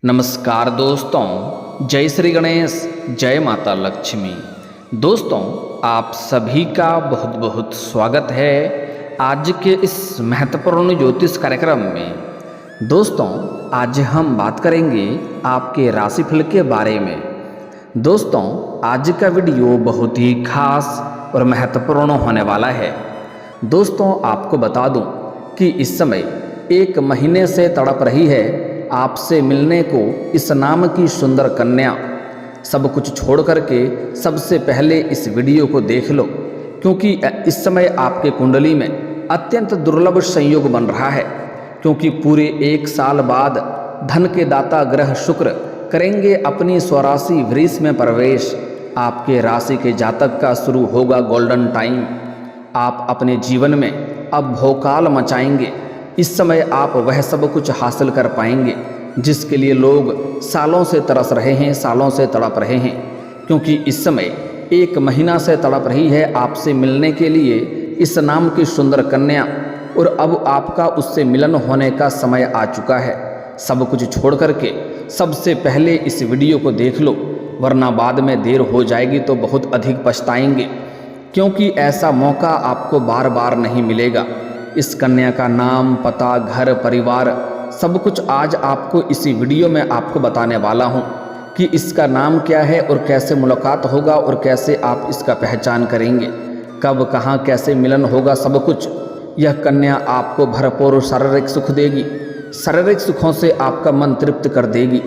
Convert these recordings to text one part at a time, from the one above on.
नमस्कार दोस्तों, जय श्री गणेश, जय माता लक्ष्मी। दोस्तों, आप सभी का बहुत बहुत स्वागत है आज के इस महत्वपूर्ण ज्योतिष कार्यक्रम में। दोस्तों, आज हम बात करेंगे आपके राशिफल के बारे में। दोस्तों, आज का वीडियो बहुत ही खास और महत्वपूर्ण होने वाला है। दोस्तों, आपको बता दूं कि इस समय 1 महीने से तड़प रही है आपसे मिलने को इस नाम की सुंदर कन्या। सब कुछ छोड़ करके सबसे पहले इस वीडियो को देख लो, क्योंकि इस समय आपके कुंडली में अत्यंत दुर्लभ संयोग बन रहा है। क्योंकि पूरे 1 साल बाद धन के दाता ग्रह शुक्र करेंगे अपनी स्वराशि वृष में प्रवेश। आपके राशि के जातक का शुरू होगा गोल्डन टाइम। आप अपने जीवन में अब भौकाल मचाएंगे। इस समय आप वह सब कुछ हासिल कर पाएंगे जिसके लिए लोग सालों से तरस रहे हैं, सालों से तड़प रहे हैं। क्योंकि इस समय 1 महीना से तड़प रही है आपसे मिलने के लिए इस नाम की सुंदर कन्या, और अब आपका उससे मिलन होने का समय आ चुका है। सब कुछ छोड़ करके सबसे पहले इस वीडियो को देख लो, वरना बाद में देर हो जाएगी तो बहुत अधिक पछताएंगे। क्योंकि ऐसा मौका आपको बार बार नहीं मिलेगा। इस कन्या का नाम, पता, घर, परिवार सब कुछ आज आपको इसी वीडियो में आपको बताने वाला हूं कि इसका नाम क्या है और कैसे मुलाकात होगा और कैसे आप इसका पहचान करेंगे, कब, कहां, कैसे मिलन होगा। सब कुछ यह कन्या आपको भरपूर शारीरिक सुख देगी। शारीरिक सुखों से आपका मन तृप्त कर देगी।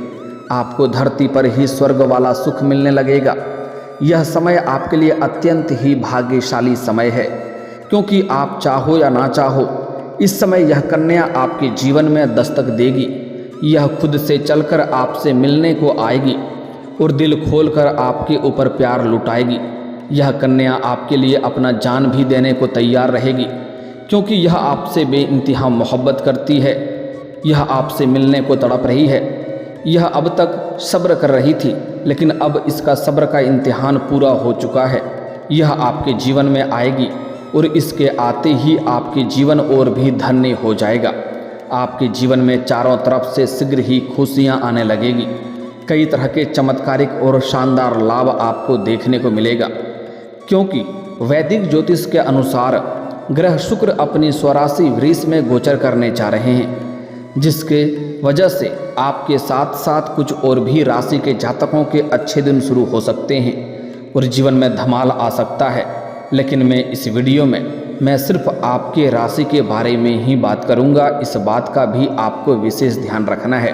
आपको धरती पर ही स्वर्ग वाला सुख मिलने लगेगा। यह समय आपके लिए अत्यंत ही भाग्यशाली समय है, क्योंकि आप चाहो या ना चाहो इस समय यह कन्या आपके जीवन में दस्तक देगी। यह खुद से चलकर आपसे मिलने को आएगी और दिल खोलकर आपके ऊपर प्यार लुटाएगी। यह कन्या आपके लिए अपना जान भी देने को तैयार रहेगी, क्योंकि यह आपसे बेइंतहा मोहब्बत करती है। यह आपसे मिलने को तड़प रही है। यह अब तक सब्र कर रही थी, लेकिन अब इसका सब्र का इम्तिहान पूरा हो चुका है। यह आपके जीवन में आएगी और इसके आते ही आपके जीवन और भी धन्य हो जाएगा। आपके जीवन में चारों तरफ से शीघ्र ही खुशियां आने लगेगी। कई तरह के चमत्कारिक और शानदार लाभ आपको देखने को मिलेगा, क्योंकि वैदिक ज्योतिष के अनुसार ग्रह शुक्र अपनी स्वराशि वृष में गोचर करने जा रहे हैं, जिसके वजह से आपके साथ साथ कुछ और भी राशि के जातकों के अच्छे दिन शुरू हो सकते हैं और जीवन में धमाल आ सकता है। लेकिन मैं इस वीडियो में सिर्फ आपके राशि के बारे में ही बात करूंगा। इस बात का भी आपको विशेष ध्यान रखना है।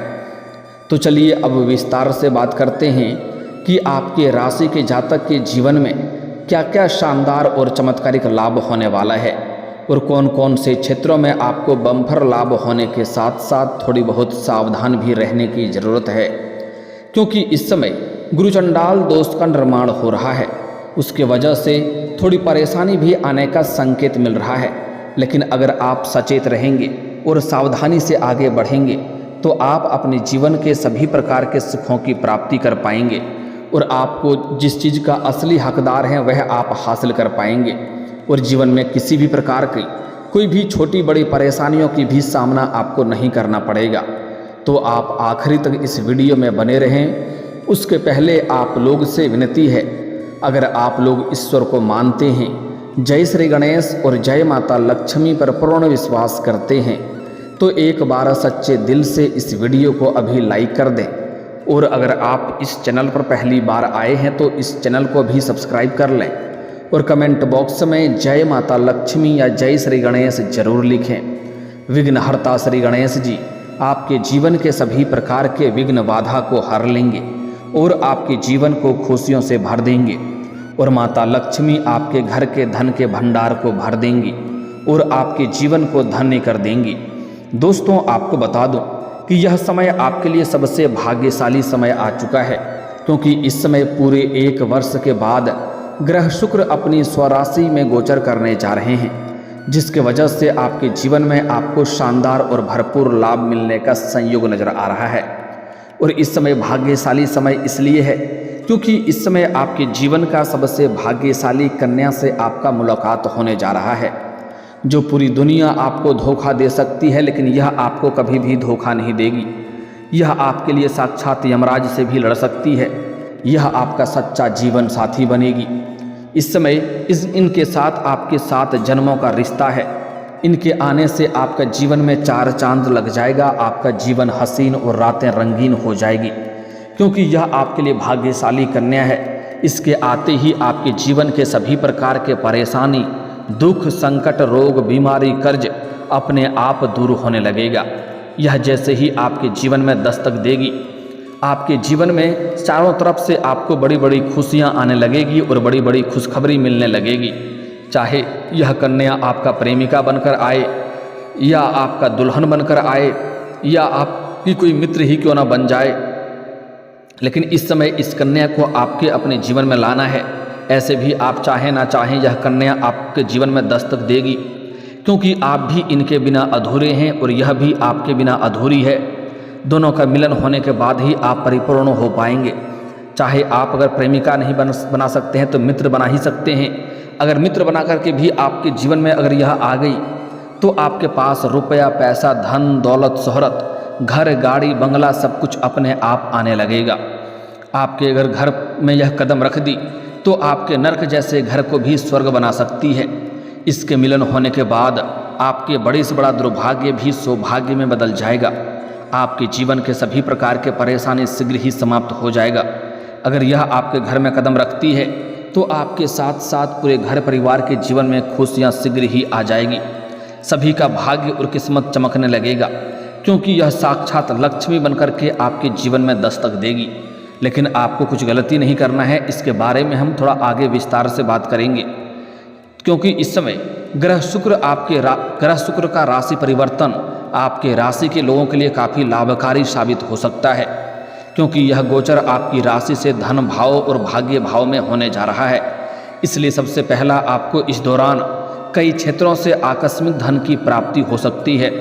तो चलिए अब विस्तार से बात करते हैं कि आपके राशि के जातक के जीवन में क्या क्या शानदार और चमत्कारिक लाभ होने वाला है और कौन कौन से क्षेत्रों में आपको बम्पर लाभ होने के साथ साथ थोड़ी बहुत सावधान भी रहने की ज़रूरत है। क्योंकि इस समय गुरुचंडाल दोष का निर्माण हो रहा है, उसके वजह से थोड़ी परेशानी भी आने का संकेत मिल रहा है। लेकिन अगर आप सचेत रहेंगे और सावधानी से आगे बढ़ेंगे तो आप अपने जीवन के सभी प्रकार के सुखों की प्राप्ति कर पाएंगे और आपको जिस चीज़ का असली हकदार है वह आप हासिल कर पाएंगे और जीवन में किसी भी प्रकार की कोई भी छोटी बड़ी परेशानियों की भी सामना आपको नहीं करना पड़ेगा। तो आप आखिरी तक इस वीडियो में बने रहें। उसके पहले आप लोग से विनती है, अगर आप लोग ईश्वर को मानते हैं, जय श्री गणेश और जय माता लक्ष्मी पर पूर्ण विश्वास करते हैं, तो एक बार सच्चे दिल से इस वीडियो को अभी लाइक कर दें। और अगर आप इस चैनल पर पहली बार आए हैं तो इस चैनल को भी सब्सक्राइब कर लें और कमेंट बॉक्स में जय माता लक्ष्मी या जय श्री गणेश जरूर लिखें। विघ्नहर्ता श्री गणेश जी आपके जीवन के सभी प्रकार के विघ्न बाधा को हर लेंगे और आपके जीवन को खुशियों से भर देंगे। और माता लक्ष्मी आपके घर के धन के भंडार को भर देंगी और आपके जीवन को धन्य कर देंगी। दोस्तों, आपको बता दूं कि यह समय आपके लिए सबसे भाग्यशाली समय आ चुका है, क्योंकि इस समय पूरे 1 वर्ष के बाद ग्रह शुक्र अपनी स्वराशि में गोचर करने जा रहे हैं, जिसके वजह से आपके जीवन में आपको शानदार और भरपूर लाभ मिलने का संयोग नजर आ रहा है। और इस समय भाग्यशाली समय इसलिए है क्योंकि इस समय आपके जीवन का सबसे भाग्यशाली कन्या से आपका मुलाकात होने जा रहा है, जो पूरी दुनिया आपको धोखा दे सकती है, लेकिन यह आपको कभी भी धोखा नहीं देगी। यह आपके लिए साक्षात यमराज से भी लड़ सकती है। यह आपका सच्चा जीवन साथी बनेगी। इस समय इनके साथ आपके 7 जन्मों का रिश्ता है। इनके आने से आपका जीवन में 4 चांद लग जाएगा। आपका जीवन हसीन और रातें रंगीन हो जाएगी, क्योंकि यह आपके लिए भाग्यशाली कन्या है। इसके आते ही आपके जीवन के सभी प्रकार के परेशानी, दुख, संकट, रोग, बीमारी, कर्ज अपने आप दूर होने लगेगा। यह जैसे ही आपके जीवन में दस्तक देगी, आपके जीवन में चारों तरफ से आपको बड़ी बड़ी खुशियां आने लगेगी और बड़ी बड़ी खुशखबरी मिलने लगेगी। चाहे यह कन्या आपका प्रेमिका बनकर आए, या आपका दुल्हन बनकर आए, या आपकी कोई मित्र ही क्यों ना बन जाए, लेकिन इस समय इस कन्या को आपके अपने जीवन में लाना है। ऐसे भी आप चाहें ना चाहें, यह कन्या आपके जीवन में दस्तक देगी, क्योंकि आप भी इनके बिना अधूरे हैं और यह भी आपके बिना अधूरी है। दोनों का मिलन होने के बाद ही आप परिपूर्ण हो पाएंगे। चाहे आप अगर प्रेमिका नहीं बना सकते हैं तो मित्र बना ही सकते हैं। अगर मित्र बना करके भी आपके जीवन में अगर यह आ गई तो आपके पास रुपया, पैसा, धन, दौलत, शोहरत, घर, गाड़ी, बंगला सब कुछ अपने आप आने लगेगा। आपके अगर घर में यह कदम रख दी तो आपके नरक जैसे घर को भी स्वर्ग बना सकती है। इसके मिलन होने के बाद आपके बड़े से बड़ा दुर्भाग्य भी सौभाग्य में बदल जाएगा। आपके जीवन के सभी प्रकार के परेशानी शीघ्र ही समाप्त हो जाएगा। अगर यह आपके घर में कदम रखती है तो आपके साथ साथ पूरे घर परिवार के जीवन में खुशियां शीघ्र ही आ जाएगी। सभी का भाग्य और किस्मत चमकने लगेगा, क्योंकि यह साक्षात लक्ष्मी बनकर के आपके जीवन में दस्तक देगी। लेकिन आपको कुछ गलती नहीं करना है। इसके बारे में हम थोड़ा आगे विस्तार से बात करेंगे, क्योंकि इस समय ग्रह शुक्र का राशि परिवर्तन आपके राशि के लोगों के लिए काफ़ी लाभकारी साबित हो सकता है, क्योंकि यह गोचर आपकी राशि से धन भाव और भाग्य भाव में होने जा रहा है। इसलिए सबसे पहला आपको इस दौरान कई क्षेत्रों से आकस्मिक धन की प्राप्ति हो सकती है।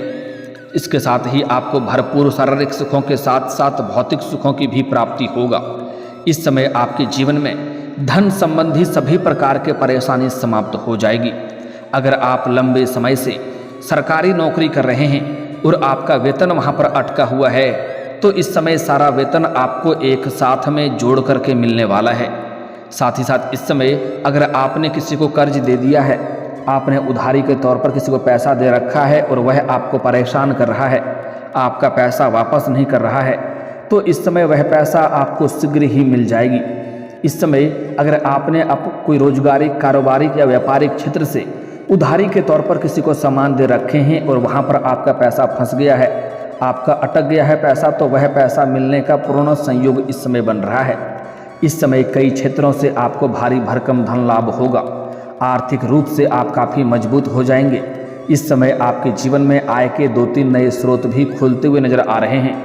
इसके साथ ही आपको भरपूर शारीरिक सुखों के साथ साथ भौतिक सुखों की भी प्राप्ति होगा। इस समय आपके जीवन में धन संबंधी सभी प्रकार के परेशानी समाप्त हो जाएगी। अगर आप लंबे समय से सरकारी नौकरी कर रहे हैं और आपका वेतन वहां पर अटका हुआ है, तो इस समय सारा वेतन आपको एक साथ में जोड़ करके मिलने वाला है। साथ ही साथ इस समय अगर आपने किसी को कर्ज दे दिया है, आपने उधारी के तौर पर किसी को पैसा दे रखा है और वह आपको परेशान कर रहा है, आपका पैसा वापस नहीं कर रहा है, तो इस समय वह पैसा आपको शीघ्र ही मिल जाएगी। इस समय अगर आपने कोई रोजगारी, कारोबारी या व्यापारिक क्षेत्र से उधारी के तौर पर किसी को सामान दे रखे हैं और वहाँ पर आपका पैसा फंस गया है, आपका अटक गया है पैसा, तो वह पैसा मिलने का पूर्ण संयोग इस समय बन रहा है। इस समय कई क्षेत्रों से आपको भारी भरकम धन लाभ होगा। आर्थिक रूप से आप काफ़ी मजबूत हो जाएंगे। इस समय आपके जीवन में आय के 2-3 नए स्रोत भी खुलते हुए नजर आ रहे हैं,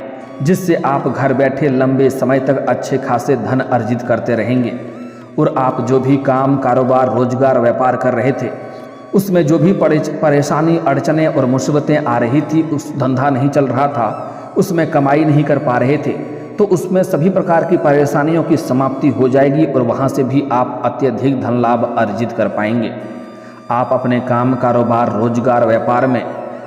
जिससे आप घर बैठे लंबे समय तक अच्छे खासे धन अर्जित करते रहेंगे। और आप जो भी काम, कारोबार, रोजगार, व्यापार कर रहे थे, उसमें जो भी परेशानी, अड़चने और मुसीबतें आ रही थी, उस धंधा नहीं चल रहा था, उसमें कमाई नहीं कर पा रहे थे, तो उसमें सभी प्रकार की परेशानियों की समाप्ति हो जाएगी और वहाँ से भी आप अत्यधिक धन लाभ अर्जित कर पाएंगे। आप अपने काम, कारोबार, रोजगार, व्यापार में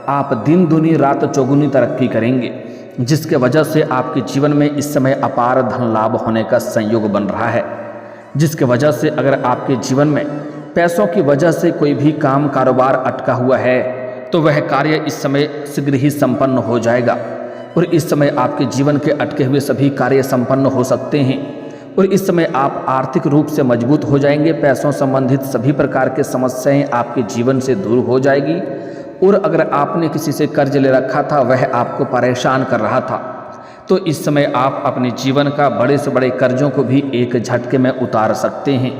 आप दिन दूनी रात चौगुनी तरक्की करेंगे, जिसके वजह से आपके जीवन में इस समय अपार धन लाभ होने का संयोग बन रहा है। जिसके वजह से अगर आपके जीवन में पैसों की वजह से कोई भी काम, कारोबार अटका हुआ है, तो वह कार्य इस समय शीघ्र ही संपन्न हो जाएगा। और इस समय आपके जीवन के अटके हुए सभी कार्य संपन्न हो सकते हैं और इस समय आप आर्थिक रूप से मजबूत हो जाएंगे। पैसों संबंधित सभी प्रकार के समस्याएं आपके जीवन से दूर हो जाएगी। और अगर आपने किसी से कर्ज ले रखा था, वह आपको परेशान कर रहा था, तो इस समय आप अपने जीवन का बड़े से बड़े कर्जों को भी एक झटके में उतार सकते हैं।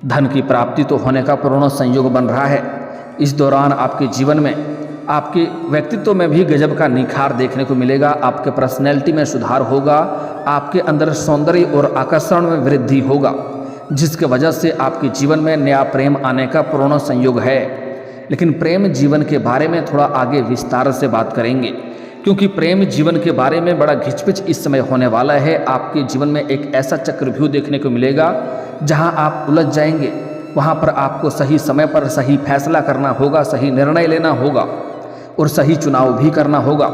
धन की प्राप्ति तो होने का पूर्ण संयोग बन रहा है। इस दौरान आपके जीवन में, आपके व्यक्तित्व में भी गजब का निखार देखने को मिलेगा। आपके पर्सनैलिटी में सुधार होगा, आपके अंदर सौंदर्य और आकर्षण में वृद्धि होगा, जिसके वजह से आपके जीवन में नया प्रेम आने का पूर्ण संयोग है। लेकिन प्रेम जीवन के बारे में थोड़ा आगे विस्तार से बात करेंगे, क्योंकि प्रेम जीवन के बारे में बड़ा घिचपिच इस समय होने वाला है। आपके जीवन में एक ऐसा चक्रव्यूह देखने को मिलेगा जहां आप उलझ जाएंगे। वहां पर आपको सही समय पर सही फैसला करना होगा, सही निर्णय लेना होगा और सही चुनाव भी करना होगा।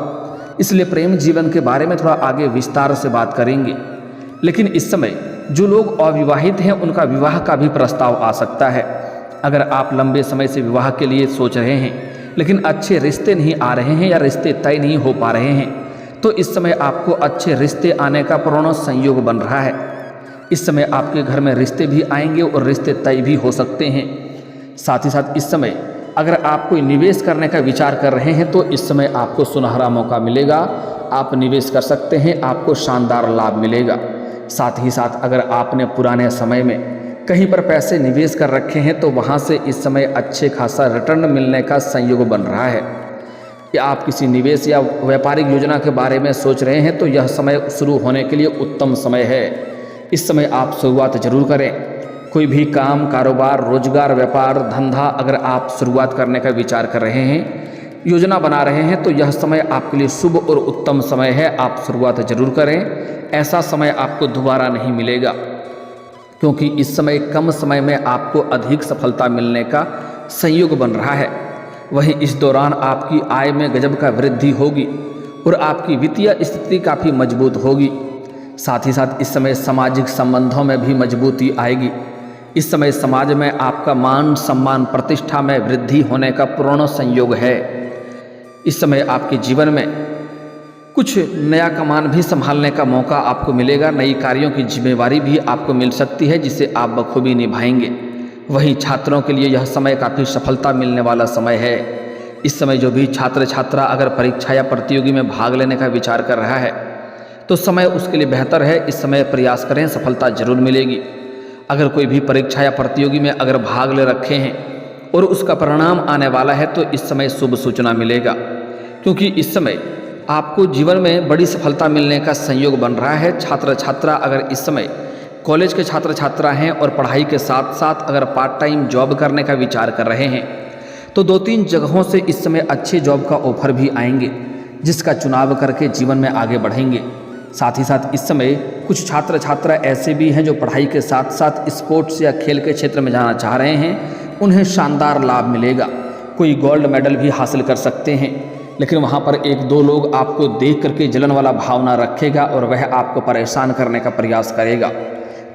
इसलिए प्रेम जीवन के बारे में थोड़ा आगे विस्तार से बात करेंगे। लेकिन इस समय जो लोग अविवाहित हैं उनका विवाह का भी प्रस्ताव आ सकता है। अगर आप लंबे समय से विवाह के लिए सोच रहे हैं लेकिन अच्छे रिश्ते नहीं आ रहे हैं या रिश्ते तय नहीं हो पा रहे हैं, तो इस समय आपको अच्छे रिश्ते आने का पूर्ण संयोग बन रहा है। इस समय आपके घर में रिश्ते भी आएंगे और रिश्ते तय भी हो सकते हैं। साथ ही साथ इस समय अगर आप कोई निवेश करने का विचार कर रहे हैं तो इस समय आपको सुनहरा मौका मिलेगा, आप निवेश कर सकते हैं, आपको शानदार लाभ मिलेगा। साथ ही साथ अगर आपने पुराने समय में कहीं पर पैसे निवेश कर रखे हैं तो वहाँ से इस समय अच्छे खासा रिटर्न मिलने का संयोग बन रहा है। या आप किसी निवेश या व्यापारिक योजना के बारे में सोच रहे हैं तो यह समय शुरू होने के लिए उत्तम समय है। इस समय आप शुरुआत जरूर करें। कोई भी काम, कारोबार, रोजगार, व्यापार, धंधा अगर आप शुरुआत करने का विचार कर रहे हैं, योजना बना रहे हैं, तो यह समय आपके लिए शुभ और उत्तम समय है। आप शुरुआत जरूर करें। ऐसा समय आपको दोबारा नहीं मिलेगा, क्योंकि इस समय कम समय में आपको अधिक सफलता मिलने का संयोग बन रहा है। वहीं इस दौरान आपकी आय में गजब का वृद्धि होगी और आपकी वित्तीय स्थिति काफ़ी मजबूत होगी। साथ ही साथ इस समय सामाजिक संबंधों में भी मजबूती आएगी। इस समय समाज में आपका मान सम्मान प्रतिष्ठा में वृद्धि होने का पूर्ण संयोग है। इस समय आपके जीवन में कुछ नया कमान भी संभालने का मौका आपको मिलेगा। नई कार्यों की जिम्मेवारी भी आपको मिल सकती है जिसे आप बखूबी निभाएंगे। वहीं छात्रों के लिए यह समय काफ़ी सफलता मिलने वाला समय है। इस समय जो भी छात्र छात्रा अगर परीक्षा या प्रतियोगी में भाग लेने का विचार कर रहा है तो समय उसके लिए बेहतर है। इस समय प्रयास करें, सफलता जरूर मिलेगी। अगर कोई भी परीक्षा या प्रतियोगी में अगर भाग ले रखे हैं और उसका परिणाम आने वाला है तो इस समय शुभ सूचना मिलेगा, क्योंकि इस समय आपको जीवन में बड़ी सफलता मिलने का संयोग बन रहा है। छात्र छात्रा अगर इस समय कॉलेज के छात्र छात्रा हैं और पढ़ाई के साथ साथ अगर पार्ट टाइम जॉब करने का विचार कर रहे हैं तो 2-3 जगहों से इस समय अच्छे जॉब का ऑफर भी आएंगे, जिसका चुनाव करके जीवन में आगे बढ़ेंगे। साथ ही साथ इस समय कुछ छात्र छात्रा ऐसे भी हैं जो पढ़ाई के साथ साथ स्पोर्ट्स या खेल के क्षेत्र में जाना चाह रहे हैं, उन्हें शानदार लाभ मिलेगा। कोई गोल्ड मेडल भी हासिल कर सकते हैं, लेकिन वहाँ पर 1-2 लोग आपको देख करके जलन वाला भावना रखेगा और वह आपको परेशान करने का प्रयास करेगा।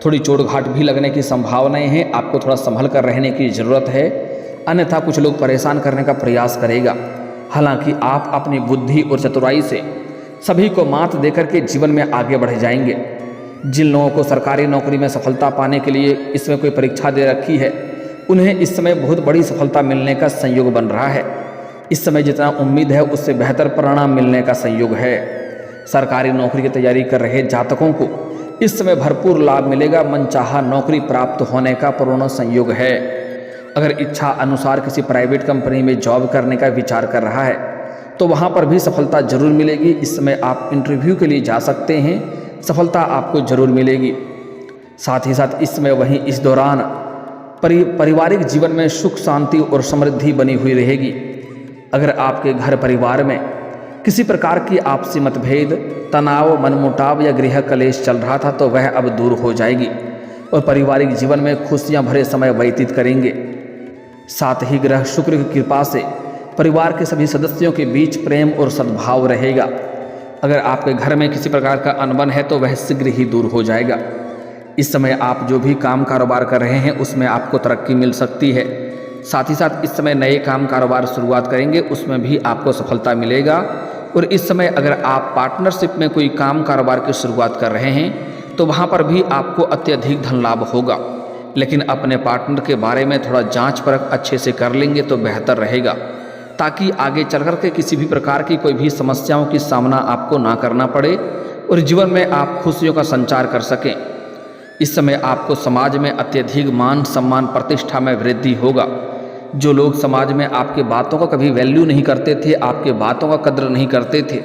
थोड़ी चोट घाट भी लगने की संभावनाएं हैं, आपको थोड़ा संभल कर रहने की ज़रूरत है, अन्यथा कुछ लोग परेशान करने का प्रयास करेगा। हालांकि आप अपनी बुद्धि और चतुराई से सभी को मात देकर के जीवन में आगे बढ़ जाएंगे। जिन लोगों को सरकारी नौकरी में सफलता पाने के लिए इसमें कोई परीक्षा दे रखी है, उन्हें इस समय बहुत बड़ी सफलता मिलने का संयोग बन रहा है। इस समय जितना उम्मीद है उससे बेहतर परिणाम मिलने का संयोग है। सरकारी नौकरी की तैयारी कर रहे जातकों को इस समय भरपूर लाभ मिलेगा। मनचाहा नौकरी प्राप्त होने का पूर्ण संयोग है। अगर इच्छा अनुसार किसी प्राइवेट कंपनी में जॉब करने का विचार कर रहा है तो वहाँ पर भी सफलता जरूर मिलेगी। इस समय आप इंटरव्यू के लिए जा सकते हैं, सफलता आपको जरूर मिलेगी। साथ ही साथ इस समय वहीं इस दौरान पारिवारिक जीवन में सुख शांति और समृद्धि बनी हुई रहेगी। अगर आपके घर परिवार में किसी प्रकार की आपसी मतभेद, तनाव, मनमुटाव या गृह कलेश चल रहा था तो वह अब दूर हो जाएगी और पारिवारिक जीवन में खुशियां भरे समय व्यतीत करेंगे। साथ ही ग्रह शुक्र की कृपा से परिवार के सभी सदस्यों के बीच प्रेम और सद्भाव रहेगा। अगर आपके घर में किसी प्रकार का अनबन है तो वह शीघ्र ही दूर हो जाएगा। इस समय आप जो भी काम कारोबार कर रहे हैं उसमें आपको तरक्की मिल सकती है। साथ ही साथ इस समय नए काम कारोबार शुरुआत करेंगे, उसमें भी आपको सफलता मिलेगा। और इस समय अगर आप पार्टनरशिप में कोई काम कारोबार की शुरुआत कर रहे हैं तो वहाँ पर भी आपको अत्यधिक धन लाभ होगा। लेकिन अपने पार्टनर के बारे में थोड़ा जांच परख अच्छे से कर लेंगे तो बेहतर रहेगा, ताकि आगे चल कर के किसी भी प्रकार की कोई भी समस्याओं की सामना आपको ना करना पड़े और जीवन में आप खुशियों का संचार कर सकें। इस समय आपको समाज में अत्यधिक मान सम्मान प्रतिष्ठा में वृद्धि होगा। जो लोग समाज में आपके बातों का कभी वैल्यू नहीं करते थे, आपके बातों का कद्र नहीं करते थे,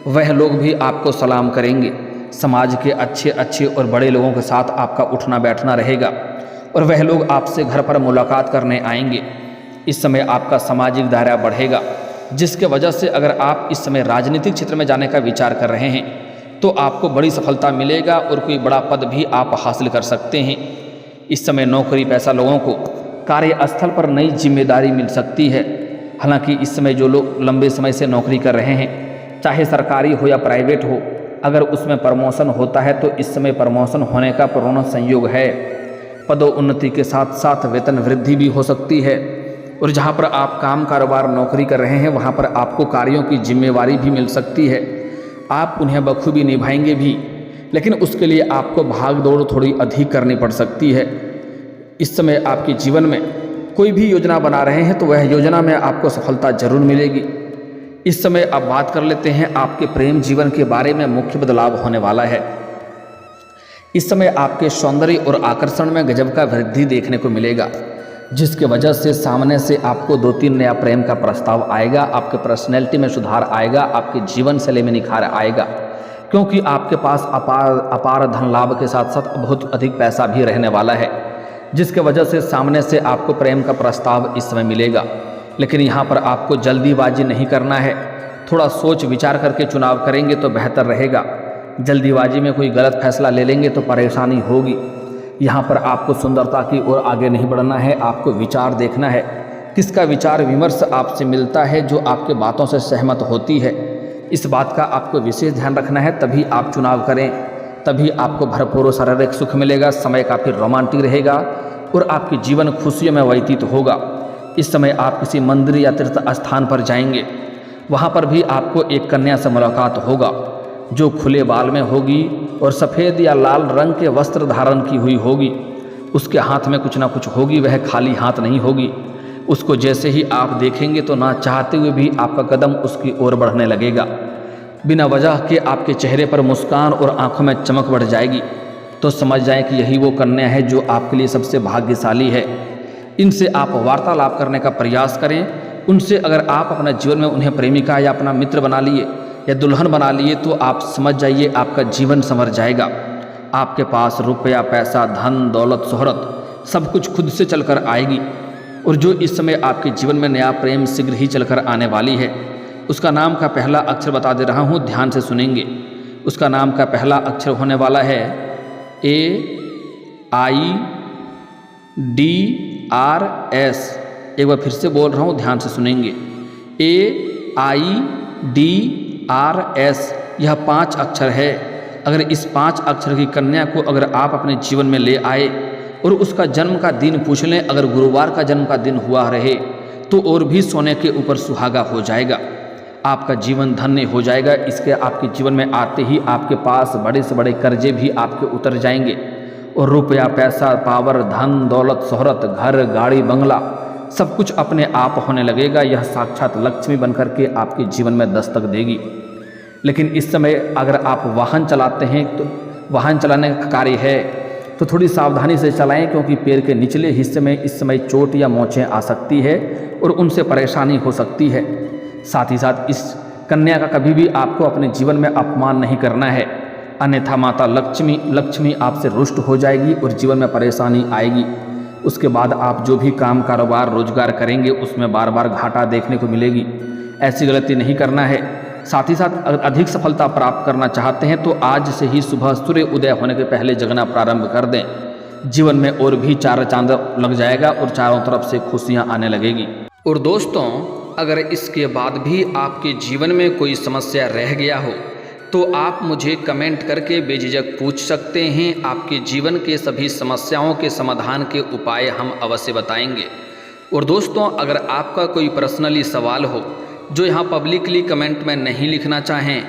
वह लोग भी आपको सलाम करेंगे। समाज के अच्छे अच्छे और बड़े लोगों के साथ आपका उठना बैठना रहेगा और वह लोग आपसे घर पर मुलाकात करने आएंगे। इस समय आपका सामाजिक दायरा बढ़ेगा, जिसके वजह से अगर आप इस समय राजनीतिक क्षेत्र में जाने का विचार कर रहे हैं तो आपको बड़ी सफलता मिलेगा और कोई बड़ा पद भी आप हासिल कर सकते हैं। इस समय नौकरी पेशा लोगों को कार्यस्थल पर नई जिम्मेदारी मिल सकती है। हालांकि इस समय जो लोग लंबे समय से नौकरी कर रहे हैं चाहे सरकारी हो या प्राइवेट हो, अगर उसमें प्रमोशन होता है तो इस समय प्रमोशन होने का पूर्ण संयोग है। पदोन्नति के साथ साथ वेतन वृद्धि भी हो सकती है। और जहाँ पर आप काम कारोबार नौकरी कर रहे हैं वहाँ पर आपको कार्यों की जिम्मेवारी भी मिल सकती है। आप उन्हें बखूबी निभाएंगे भी, लेकिन उसके लिए आपको भाग दौड़ थोड़ी अधिक करनी पड़ सकती है। इस समय आपके जीवन में कोई भी योजना बना रहे हैं तो वह योजना में आपको सफलता जरूर मिलेगी। इस समय अब बात कर लेते हैं आपके प्रेम जीवन के बारे में। मुख्य बदलाव होने वाला है। इस समय आपके सौंदर्य और आकर्षण में गजब का वृद्धि देखने को मिलेगा, जिसके वजह से सामने से आपको 2-3 नया प्रेम का प्रस्ताव आएगा। आपके पर्सनैलिटी में सुधार आएगा, आपके जीवन शैली में निखार आएगा, क्योंकि आपके पास अपार धन लाभ के साथ साथ बहुत अधिक पैसा भी रहने वाला है, जिसके वजह से सामने से आपको प्रेम का प्रस्ताव इस समय मिलेगा। लेकिन यहाँ पर आपको जल्दीबाजी नहीं करना है। थोड़ा सोच विचार करके चुनाव करेंगे तो बेहतर रहेगा। जल्दीबाजी में कोई गलत फैसला ले लेंगे तो परेशानी होगी। यहाँ पर आपको सुंदरता की ओर आगे नहीं बढ़ना है, आपको विचार देखना है। किसका विचार विमर्श आपसे मिलता है जो आपके बातों से सहमत होती है, इस बात का आपको विशेष ध्यान रखना है। तभी आप चुनाव करें, तभी आपको भरपूर शारीरिक सुख मिलेगा। समय काफ़ी रोमांटिक रहेगा और आपके जीवन खुशियों में व्यतीत होगा। इस समय आप किसी मंदिर या तीर्थ स्थान पर जाएंगे, वहाँ पर भी आपको एक कन्या से मुलाकात होगा जो खुले बाल में होगी और सफ़ेद या लाल रंग के वस्त्र धारण की हुई होगी। उसके हाथ में कुछ ना कुछ होगी, वह खाली हाथ नहीं होगी। उसको जैसे ही आप देखेंगे तो ना चाहते हुए भी आपका कदम उसकी ओर बढ़ने लगेगा। बिना वजह के आपके चेहरे पर मुस्कान और आंखों में चमक बढ़ जाएगी। तो समझ जाएं कि यही वो कन्या है जो आपके लिए सबसे भाग्यशाली है। इनसे आप वार्तालाप करने का प्रयास करें। उनसे अगर आप अपने जीवन में उन्हें प्रेमिका या अपना मित्र बना लिए या दुल्हन बना लिए तो आप समझ जाइए आपका जीवन संवर जाएगा। आपके पास रुपया, पैसा, धन, दौलत, शोहरत सब कुछ खुद से चलकर आएगी। और जो इस समय आपके जीवन में नया प्रेम शीघ्र ही चलकर आने वाली है, उसका नाम का पहला अक्षर बता दे रहा हूँ, ध्यान से सुनेंगे। उसका नाम का पहला अक्षर होने वाला है AIDRS। एक बार फिर से बोल रहा हूँ, ध्यान से सुनेंगे। AIDRS, यह 5 अक्षर है। अगर इस 5 अक्षर की कन्या को अगर आप अपने जीवन में ले आए और उसका जन्म का दिन पूछ लें, अगर गुरुवार का जन्म का दिन हुआ रहे तो और भी सोने के ऊपर सुहागा हो जाएगा। आपका जीवन धन्य हो जाएगा। इसके आपके जीवन में आते ही आपके पास बड़े से बड़े कर्जे भी आपके उतर जाएंगे और रुपया, पैसा, पावर, धन, दौलत, शोहरत, घर, गाड़ी, बंगला सब कुछ अपने आप होने लगेगा। यह साक्षात लक्ष्मी बनकर के आपके जीवन में दस्तक देगी। लेकिन इस समय अगर आप वाहन चलाते हैं तो वाहन चलाने का कार्य है तो थोड़ी सावधानी से चलाएं, क्योंकि पैर के निचले हिस्से में इस समय चोट या मोचें आ सकती है और उनसे परेशानी हो सकती है। साथ ही साथ इस कन्या का कभी भी आपको अपने जीवन में अपमान नहीं करना है, अन्यथा माता लक्ष्मी आपसे रुष्ट हो जाएगी और जीवन में परेशानी आएगी। उसके बाद आप जो भी काम कारोबार रोजगार करेंगे उसमें बार बार घाटा देखने को मिलेगी। ऐसी गलती नहीं करना है। साथ ही साथ अगर अधिक सफलता प्राप्त करना चाहते हैं तो आज से ही सुबह सूर्य उदय होने के पहले जगना प्रारंभ कर दें। जीवन में और भी 4 चांद लग जाएगा और चारों तरफ से खुशियां आने लगेगी। और दोस्तों, अगर इसके बाद भी आपके जीवन में कोई समस्या रह गया हो तो आप मुझे कमेंट करके बेझिझक पूछ सकते हैं। आपके जीवन के सभी समस्याओं के समाधान के उपाय हम अवश्य बताएंगे। और दोस्तों, अगर आपका कोई पर्सनली सवाल हो जो यहाँ पब्लिकली कमेंट में नहीं लिखना चाहें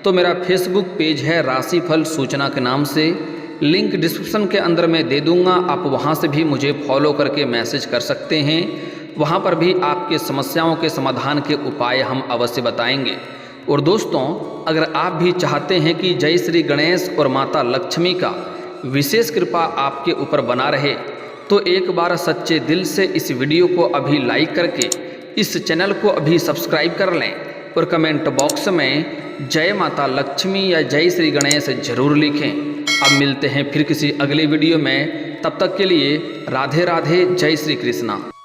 तो मेरा फेसबुक पेज है राशिफल सूचना के नाम से, लिंक डिस्क्रिप्शन के अंदर मैं दे दूँगा। आप वहाँ से भी मुझे फॉलो करके मैसेज कर सकते हैं। वहाँ पर भी आपके समस्याओं के समाधान के उपाय हम अवश्य बताएंगे। और दोस्तों, अगर आप भी चाहते हैं कि जय श्री गणेश और माता लक्ष्मी का विशेष कृपा आपके ऊपर बना रहे तो एक बार सच्चे दिल से इस वीडियो को अभी लाइक करके इस चैनल को अभी सब्सक्राइब कर लें और कमेंट बॉक्स में जय माता लक्ष्मी या जय श्री गणेश जरूर लिखें। अब मिलते हैं फिर किसी अगले वीडियो में, तब तक के लिए राधे राधे, जय श्री कृष्णा।